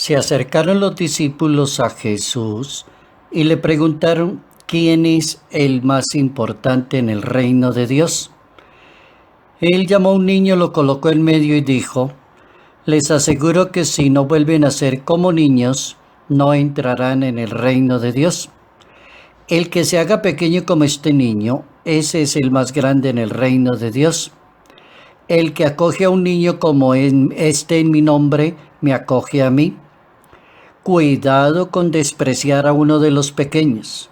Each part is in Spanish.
Se acercaron los discípulos a Jesús y le preguntaron quién es el más importante en el reino de Dios. Él llamó a un niño, lo colocó en medio y dijo: les aseguro que si no vuelven a ser como niños, no entrarán en el reino de Dios. El que se haga pequeño como este niño, ese es el más grande en el reino de Dios. El que acoge a un niño como en mi nombre, me acoge a mí. Cuidado con despreciar a uno de los pequeños,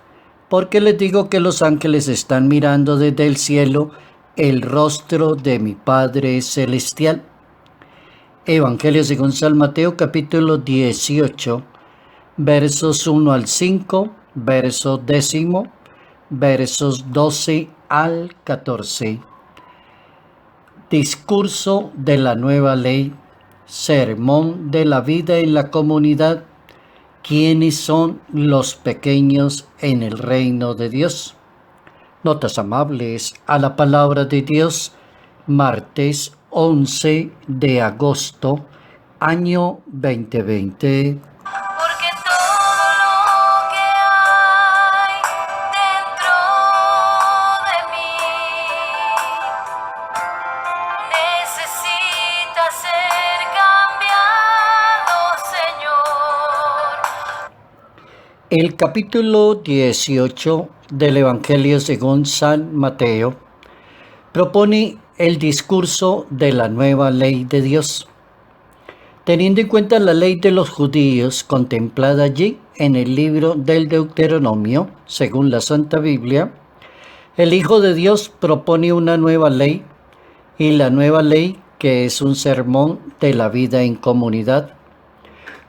porque les digo que los ángeles están mirando desde el cielo el rostro de mi Padre Celestial. Evangelio según San Mateo, capítulo 18, versos 1 al 5, verso 10, versos 12 al 14. Discurso de la nueva ley, sermón de la vida en la comunidad. ¿Quiénes son los pequeños en el reino de Dios? Notas amables a la palabra de Dios, martes 11 de agosto, año 2020. Porque todo lo que hay dentro de mí necesita ser cambiado, Señor. El capítulo 18 del Evangelio según San Mateo propone el discurso de la nueva ley de Dios. Teniendo en cuenta la ley de los judíos contemplada allí en el libro del Deuteronomio, según la Santa Biblia, el Hijo de Dios propone una nueva ley, y la nueva ley, que es un sermón de la vida en comunidad.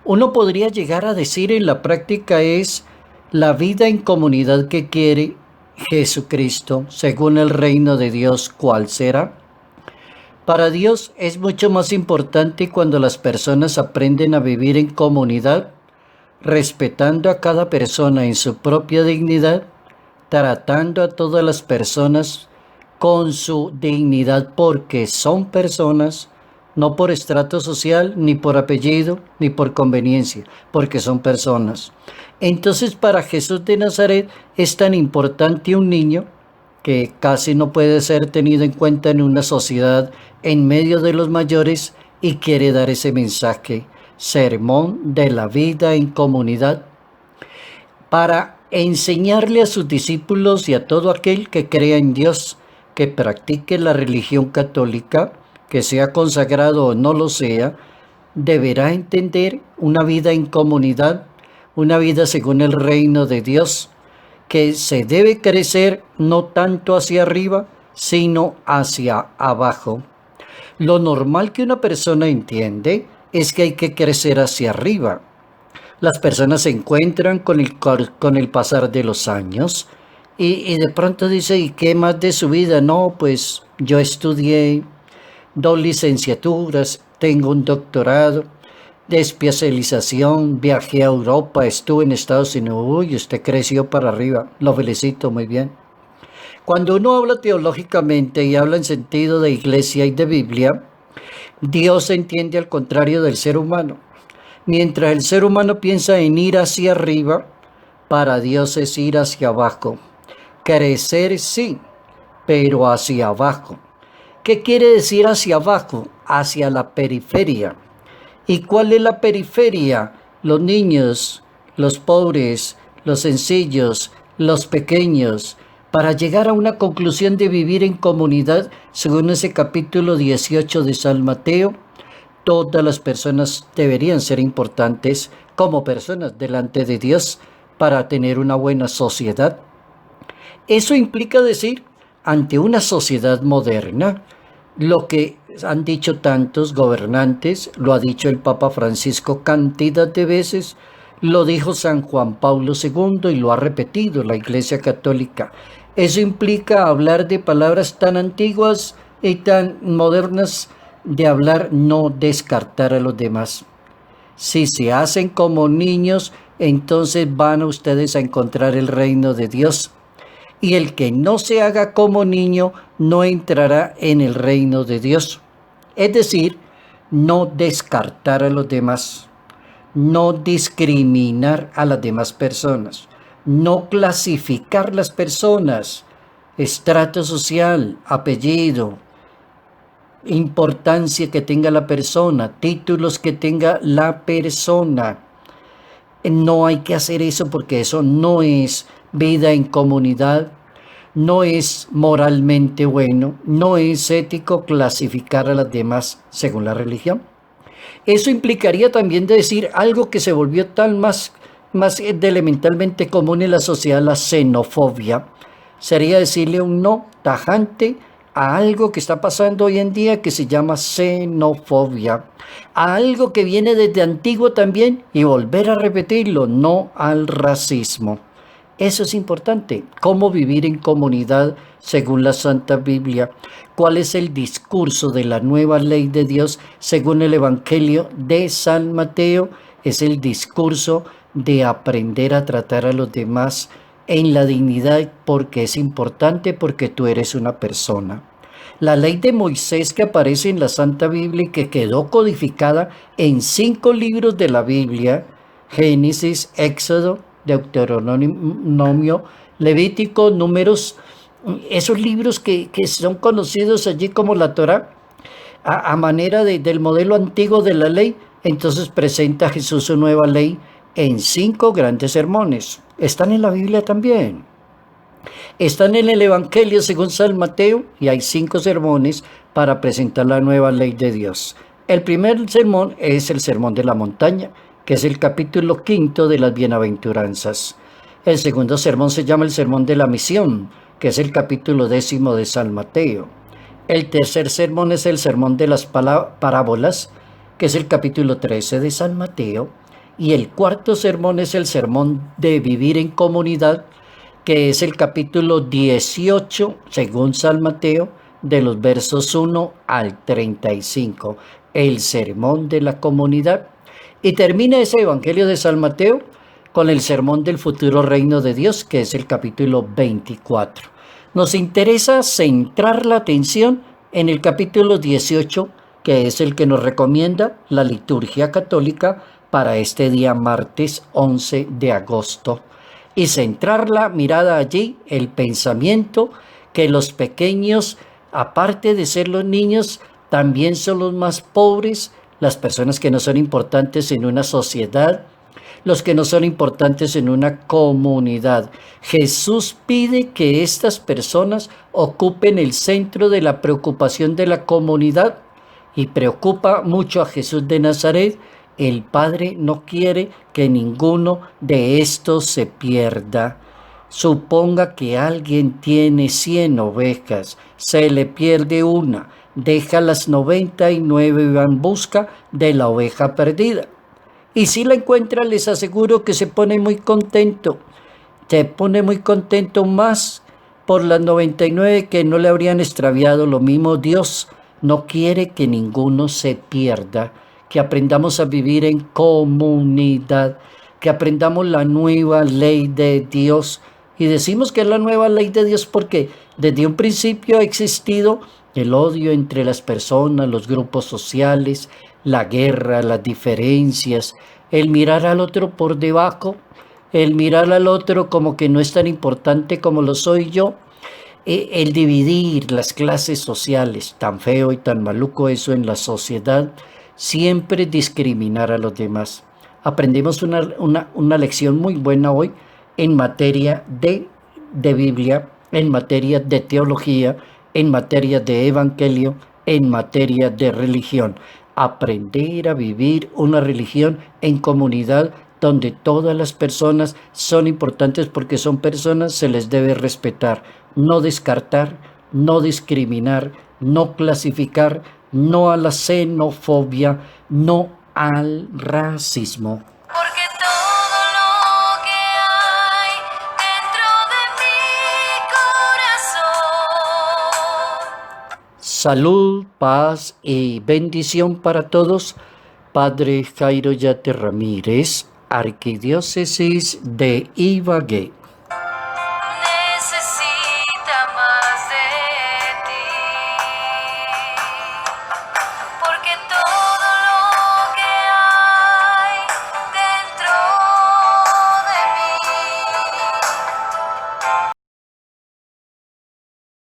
Uno podría llegar a decir en la práctica es la vida en comunidad que quiere Jesucristo, según el reino de Dios, ¿cuál será? Para Dios es mucho más importante cuando las personas aprenden a vivir en comunidad, respetando a cada persona en su propia dignidad, tratando a todas las personas con su dignidad porque son personas, no por estrato social, ni por apellido, ni por conveniencia, porque son personas. Entonces, para Jesús de Nazaret es tan importante un niño que casi no puede ser tenido en cuenta en una sociedad en medio de los mayores, y quiere dar ese mensaje, sermón de la vida en comunidad, para enseñarle a sus discípulos y a todo aquel que crea en Dios, que practique la religión católica, que sea consagrado o no lo sea, deberá entender una vida en comunidad, una vida según el reino de Dios, que se debe crecer no tanto hacia arriba, sino hacia abajo. Lo normal que una persona entiende es que hay que crecer hacia arriba. Las personas se encuentran con el pasar de los años y de pronto dice, ¿y qué más de su vida? No, pues yo estudié 2 licenciaturas, tengo un doctorado de especialización, viajé a Europa, estuve en Estados Unidos. Uy, usted creció para arriba, lo felicito, muy bien. Cuando uno habla teológicamente y habla en sentido de iglesia y de Biblia, Dios se entiende al contrario del ser humano. Mientras el ser humano piensa en ir hacia arriba, para Dios es ir hacia abajo. Crecer sí, pero hacia abajo. ¿Qué quiere decir hacia abajo? Hacia la periferia. ¿Y cuál es la periferia? Los niños, los pobres, los sencillos, los pequeños, para llegar a una conclusión de vivir en comunidad, según ese capítulo 18 de San Mateo. Todas las personas deberían ser importantes como personas delante de Dios para tener una buena sociedad. Eso implica decir, ante una sociedad moderna, lo que han dicho tantos gobernantes, lo ha dicho el Papa Francisco cantidad de veces, lo dijo San Juan Pablo II y lo ha repetido la Iglesia Católica. Eso implica hablar de palabras tan antiguas y tan modernas, de hablar, no descartar a los demás. Si se hacen como niños, entonces van ustedes a encontrar el reino de Dios. Y el que no se haga como niño no entrará en el reino de Dios. Es decir, no descartar a los demás, no discriminar a las demás personas, no clasificar las personas, estrato social, apellido, importancia que tenga la persona, títulos que tenga la persona. No hay que hacer eso porque eso no es vida en comunidad, no es moralmente bueno, no es ético clasificar a las demás según la religión. Eso implicaría también decir algo que se volvió más de elementalmente común en la sociedad, la xenofobia. Sería decirle un no tajante a algo que está pasando hoy en día que se llama xenofobia, a algo que viene desde antiguo también y volver a repetirlo, no al racismo. Eso es importante, cómo vivir en comunidad según la Santa Biblia, cuál es el discurso de la nueva ley de Dios según el Evangelio de San Mateo, es el discurso de aprender a tratar a los demás en la dignidad porque es importante, porque tú eres una persona. La ley de Moisés que aparece en la Santa Biblia y que quedó codificada en 5 libros de la Biblia, Génesis, Éxodo, Deuteronomio, Levítico, Números, esos libros que son conocidos allí como la Torá, a manera del modelo antiguo de la ley, entonces presenta a Jesús su nueva ley en 5 grandes sermones. Están en la Biblia también. Están en el Evangelio según San Mateo y hay 5 sermones para presentar la nueva ley de Dios. El primer sermón es el Sermón de la Montaña, que es el capítulo 5 de las Bienaventuranzas. El segundo sermón se llama el Sermón de la Misión, que es el capítulo 10 de San Mateo. El tercer sermón es el Sermón de las Parábolas, que es el capítulo 13 de San Mateo. Y el cuarto sermón es el Sermón de Vivir en Comunidad, que es el capítulo 18, según San Mateo, de los versos 1 al 35, el Sermón de la Comunidad. Y termina ese Evangelio de San Mateo con el Sermón del Futuro Reino de Dios, que es el capítulo 24. Nos interesa centrar la atención en el capítulo 18, que es el que nos recomienda la liturgia católica para este día martes 11 de agosto. Y centrar la mirada allí, el pensamiento que los pequeños, aparte de ser los niños, también son los más pobres, las personas que no son importantes en una sociedad, los que no son importantes en una comunidad. Jesús pide que estas personas ocupen el centro de la preocupación de la comunidad y preocupa mucho a Jesús de Nazaret. El Padre no quiere que ninguno de estos se pierda. Suponga que alguien tiene 100 ovejas, se le pierde una, deja las 99 y va en busca de la oveja perdida. Y si la encuentra, les aseguro que se pone muy contento. Se pone muy contento más por las 99 que no le habrían extraviado. Lo mismo Dios no quiere que ninguno se pierda. Que aprendamos a vivir en comunidad, que aprendamos la nueva ley de Dios. Y decimos que es la nueva ley de Dios porque desde un principio ha existido el odio entre las personas, los grupos sociales, la guerra, las diferencias, el mirar al otro por debajo, el mirar al otro como que no es tan importante como lo soy yo, el dividir las clases sociales, tan feo y tan maluco eso en la sociedad, siempre discriminar a los demás. Aprendimos una lección muy buena hoy en materia de Biblia, en materia de teología, en materia de evangelio, en materia de religión. Aprender a vivir una religión en comunidad donde todas las personas son importantes porque son personas, se les debe respetar, no descartar, no discriminar, no clasificar, no a la xenofobia, no al racismo. Porque todo lo que hay dentro de mi corazón. Salud, paz y bendición para todos. Padre Jairo Yate Ramírez, Arquidiócesis de Ibagué.